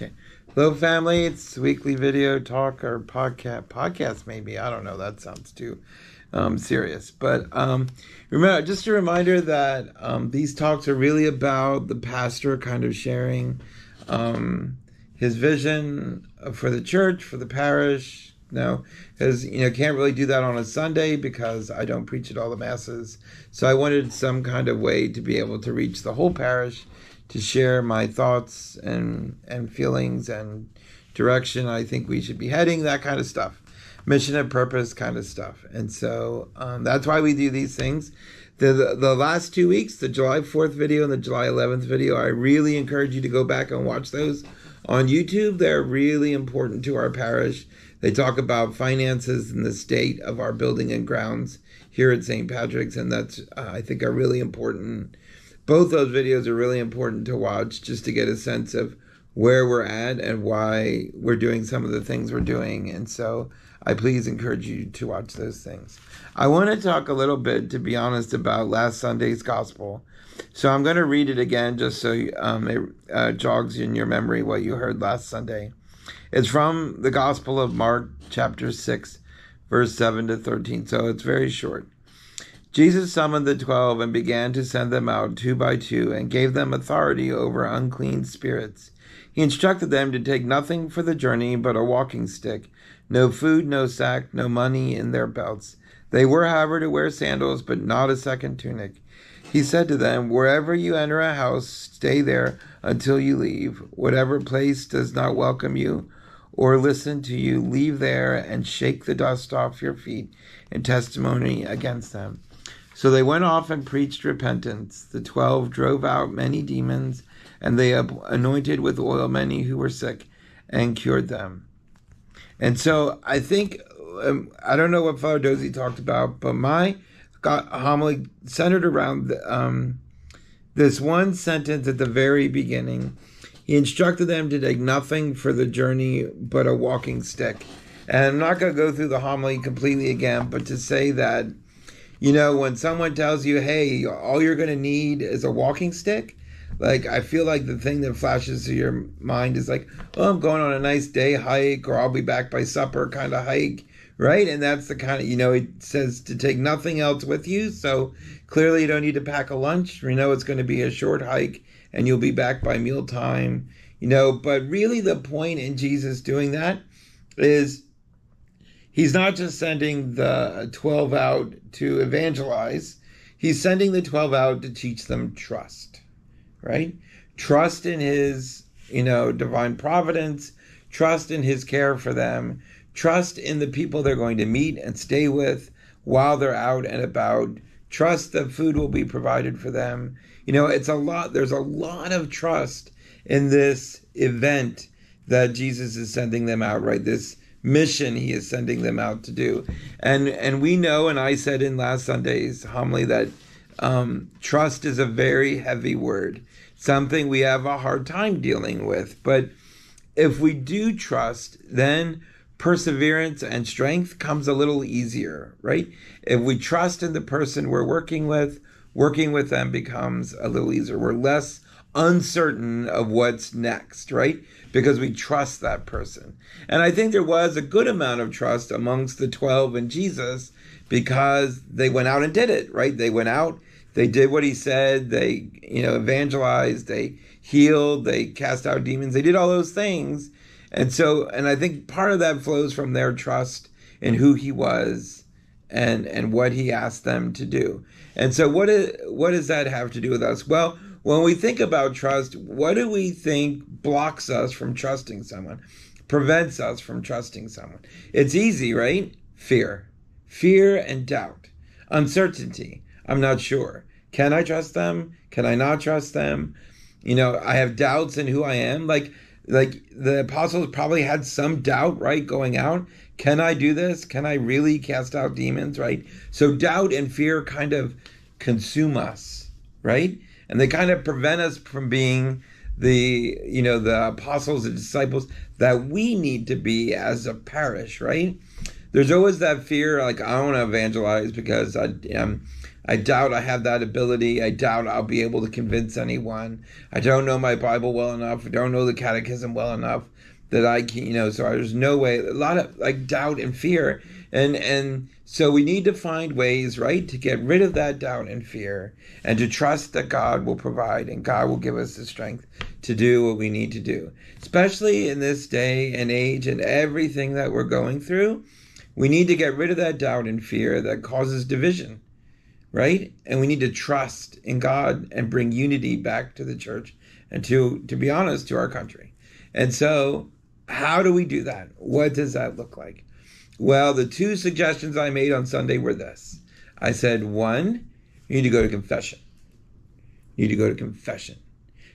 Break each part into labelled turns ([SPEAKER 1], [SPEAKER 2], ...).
[SPEAKER 1] Okay. Hello, family. It's weekly video talk or podcast maybe. I don't know. That sounds too serious. But remember, just a reminder that these talks are really about the pastor kind of sharing his vision for the church, for the parish. Because can't really do that on a Sunday because I don't preach at all the masses. So I wanted some kind of way to be able to reach the whole parish, to share my thoughts and feelings and direction I think we should be heading, that kind of stuff, mission and purpose kind of stuff. And so that's why we do these things. The last 2 weeks, the July 4th video and the July 11th video, I really encourage you to go back and watch those on YouTube. They're really important to our parish. They talk about finances and the state of our building and grounds here at St. Patrick's, and that's, I think, are really important. Both those videos are really important to watch just to get a sense of where we're at and why we're doing some of the things we're doing. And so I please encourage you to watch those things. I want to talk a little bit, to be honest, about last Sunday's gospel. So I'm going to read it again just so it jogs in your memory what you heard last Sunday. It's from the Gospel of Mark, chapter 6, verse 7 to 13. So it's very short. Jesus summoned the 12 and began to send them out 2 by 2 and gave them authority over unclean spirits. He instructed them to take nothing for the journey but a walking stick, no food, no sack, no money in their belts. They were, however, to wear sandals, but not a second tunic. He said to them, "Wherever you enter a house, stay there until you leave. Whatever place does not welcome you or listen to you, leave there and shake the dust off your feet in testimony against them." So they went off and preached repentance. The 12 drove out many demons, and they anointed with oil many who were sick and cured them. And so I think, I don't know what Father Dozy talked about, but my homily centered around this one sentence at the very beginning. He instructed them to take nothing for the journey but a walking stick. And I'm not going to go through the homily completely again, but to say that, when someone tells you, hey, all you're going to need is a walking stick, like, I feel like the thing that flashes through your mind is like, oh, I'm going on a nice day hike, or I'll be back by supper kind of hike, right? And that's the kind of, it says to take nothing else with you. So clearly you don't need to pack a lunch. It's going to be a short hike and you'll be back by mealtime, but really the point in Jesus doing that is he's not just sending the 12 out to evangelize. He's sending the 12 out to teach them trust, right? Trust in his, divine providence, trust in his care for them, trust in the people they're going to meet and stay with while they're out and about, trust that food will be provided for them. There's a lot of trust in this event that Jesus is sending them out, right? This mission he is sending them out to do. And we know, and I said in last Sunday's homily, that trust is a very heavy word, something we have a hard time dealing with. But if we do trust, then perseverance and strength comes a little easier, right? If we trust in the person we're working with them becomes a little easier. We're less uncertain of what's next, right? Because we trust that person. And I think there was a good amount of trust amongst the 12 and Jesus because they went out and did it, right? They went out, they did what he said, they, evangelized, they healed, they cast out demons, they did all those things. And I think part of that flows from their trust in who he was and what he asked them to do. And so what does that have to do with us? Well, when we think about trust, what do we think blocks us from trusting someone, prevents us from trusting someone? It's easy, right? Fear and doubt, uncertainty. I'm not sure. Can I trust them? Can I not trust them? I have doubts in who I am. Like the apostles probably had some doubt, right? Going out. Can I do this? Can I really cast out demons, right? So doubt and fear kind of consume us, right? And they kind of prevent us from being the apostles and disciples that we need to be as a parish, right? There's always that fear, like, I don't want to evangelize because I doubt I have that ability. I doubt I'll be able to convince anyone. I don't know my Bible well enough. I don't know the catechism well enough that I can, so there's no way, a lot of like doubt and fear. And so we need to find ways, right, to get rid of that doubt and fear and to trust that God will provide and God will give us the strength to do what we need to do. Especially in this day and age and everything that we're going through, we need to get rid of that doubt and fear that causes division, right? And we need to trust in God and bring unity back to the church and to be honest, to our country. And so how do we do that? What does that look like? Well, the two suggestions I made on Sunday were this. I said, one, you need to go to confession. You need to go to confession.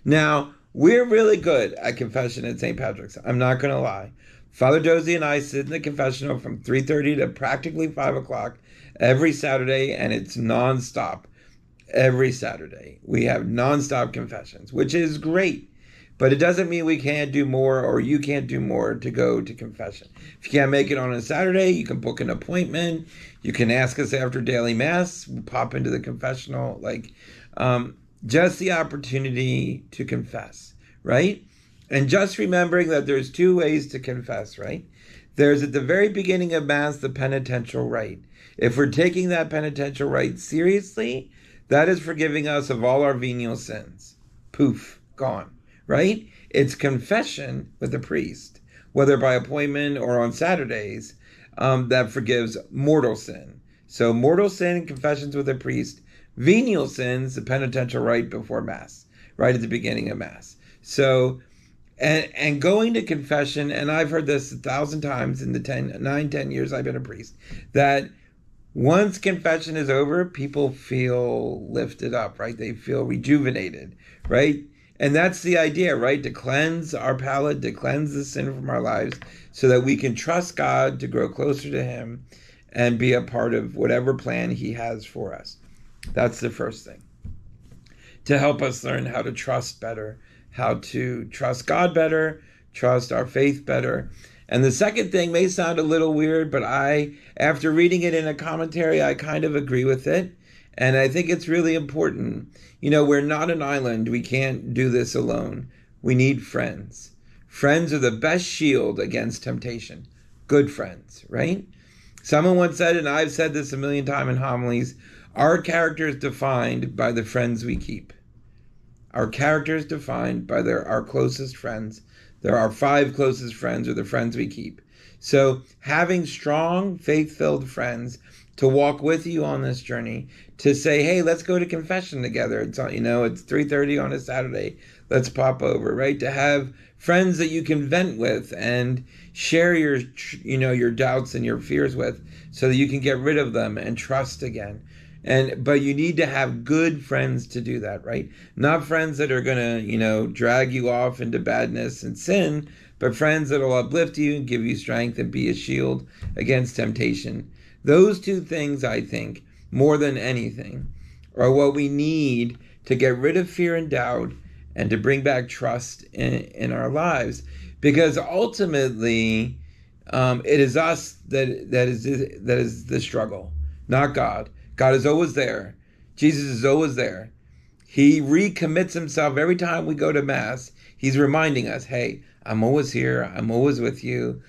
[SPEAKER 1] Now, we're really good at confession at St. Patrick's. I'm not going to lie. Father Dozy and I sit in the confessional from 3:30 to practically 5 o'clock every Saturday, and it's nonstop every Saturday. We have nonstop confessions, which is great. But it doesn't mean we can't do more or you can't do more to go to confession. If you can't make it on a Saturday, you can book an appointment. You can ask us after daily mass. We'll pop into the confessional. Just the opportunity to confess, right? And just remembering that there's two ways to confess, right? There's at the very beginning of Mass, the penitential rite. If we're taking that penitential rite seriously, that is forgiving us of all our venial sins. Poof, gone. Right? It's confession with a priest, whether by appointment or on Saturdays, that forgives mortal sin. So mortal sin, confessions with a priest. Venial sins, the penitential rite before Mass, right at the beginning of Mass. So, and going to confession, and I've heard this 1,000 times in the 10 years I've been a priest, that once confession is over, people feel lifted up, right? They feel rejuvenated, right? And that's the idea, right? To cleanse our palate, to cleanse the sin from our lives so that we can trust God to grow closer to Him and be a part of whatever plan He has for us. That's the first thing. To help us learn how to trust better, how to trust God better, trust our faith better. And the second thing may sound a little weird, but after reading it in a commentary, I kind of agree with it. And I think it's really important. We're not an island. We can't do this alone. We need friends. Friends are the best shield against temptation. Good friends, right? Someone once said, and I've said this a million times in homilies, our character is defined by the friends we keep. Our character is defined by our closest friends. There are 5 closest friends, or the friends we keep. So having strong, faith-filled friends to walk with you on this journey, to say, hey, let's go to confession together. It's 3:30 on a Saturday. Let's pop over, right? To have friends that you can vent with and share your doubts and your fears with, so that you can get rid of them and trust again. But you need to have good friends to do that, right? Not friends that are gonna, drag you off into badness and sin, but friends that will uplift you and give you strength and be a shield against temptation. Those two things, I think, more than anything, are what we need to get rid of fear and doubt and to bring back trust in our lives. Because ultimately, it is us that is the struggle, not God. God is always there. Jesus is always there. He recommits himself every time we go to Mass. He's reminding us, hey, I'm always here. I'm always with you.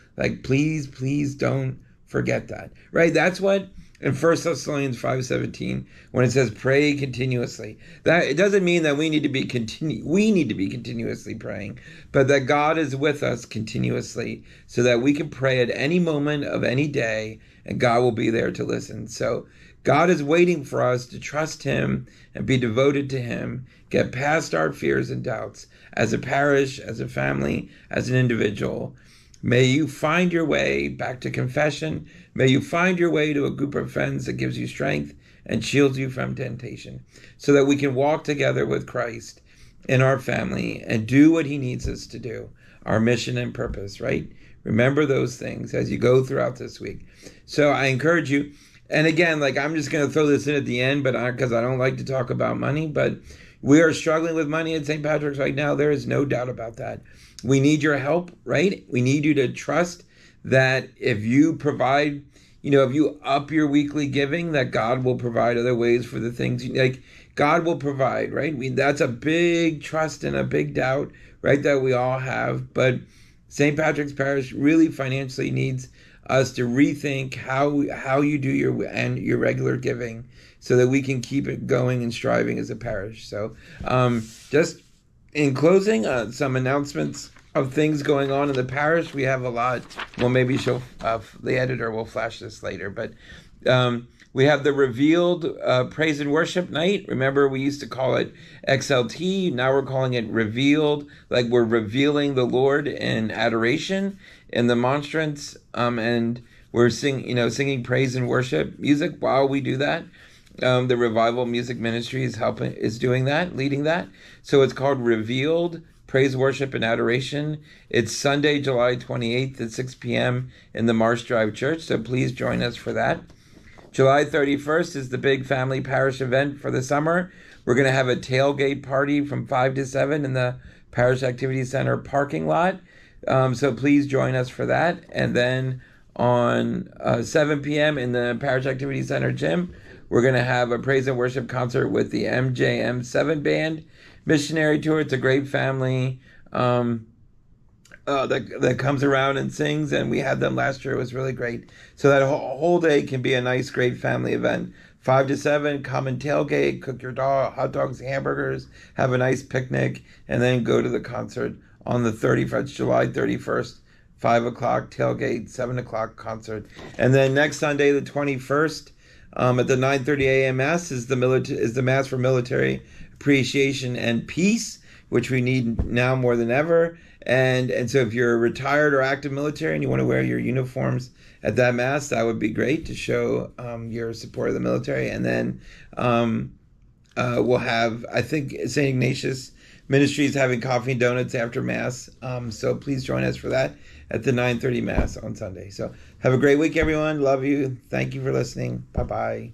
[SPEAKER 1] Please don't forget that, right? That's what in 1 Thessalonians 5:17, when it says pray continuously, that it doesn't mean that we need to be continuously praying, but that God is with us continuously so that we can pray at any moment of any day and God will be there to listen. So God is waiting for us to trust Him and be devoted to Him, get past our fears and doubts as a parish, as a family, as an individual. May you find your way back to confession. May you find your way to a group of friends that gives you strength and shields you from temptation, so that we can walk together with Christ in our family and do what He needs us to do, our mission and purpose, right? Remember those things as you go throughout this week. So I encourage you, and again, I'm just going to throw this in at the end, but because I don't like to talk about money, but we are struggling with money at St. Patrick's right now. There is no doubt about that. We need your help, right? We need you to trust that if you provide, if you up your weekly giving, that God will provide other ways for the things like. God will provide, right? That's a big trust and a big doubt, right, that we all have. But St. Patrick's Parish really financially needs us to rethink how you do your regular giving, so that we can keep it going and striving as a parish. So, just in closing, some announcements of things going on in the parish. We have a lot. Well, maybe the editor will flash this later, but we have the Revealed Praise and Worship Night. Remember, we used to call it XLT. Now we're calling it Revealed, like we're revealing the Lord in adoration in the monstrance, and we're singing praise and worship music while we do that. The Revival Music Ministry is doing that, leading that. So it's called Revealed Praise, Worship, and Adoration. It's Sunday, July 28th at 6 p.m. in the Marsh Drive Church. So please join us for that. July 31st is the big family parish event for the summer. We're going to have a tailgate party from 5 to 7 in the Parish Activity Center parking lot. So please join us for that. And then on 7 p.m. in the Parish Activity Center gym, we're going to have a praise and worship concert with the MJM7 Band Missionary Tour. It's a great family that comes around and sings, and we had them last year. It was really great. So that whole day can be a nice, great family event. 5 to 7, come and tailgate, cook your hot dogs, hamburgers, have a nice picnic, and then go to the concert on the 31st, July 31st, 5 o'clock tailgate, 7 o'clock concert. And then next Sunday, the 21st, at the 9:30 a.m. Mass is the Mass for Military Appreciation and Peace, which we need now more than ever. And so if you're retired or active military and you want to wear your uniforms at that Mass, that would be great to show your support of the military. And then we'll have, I think, St. Ignatius Ministries having coffee and donuts after Mass. So please join us for that at the 9:30 Mass on Sunday. So have a great week, everyone. Love you. Thank you for listening. Bye-bye.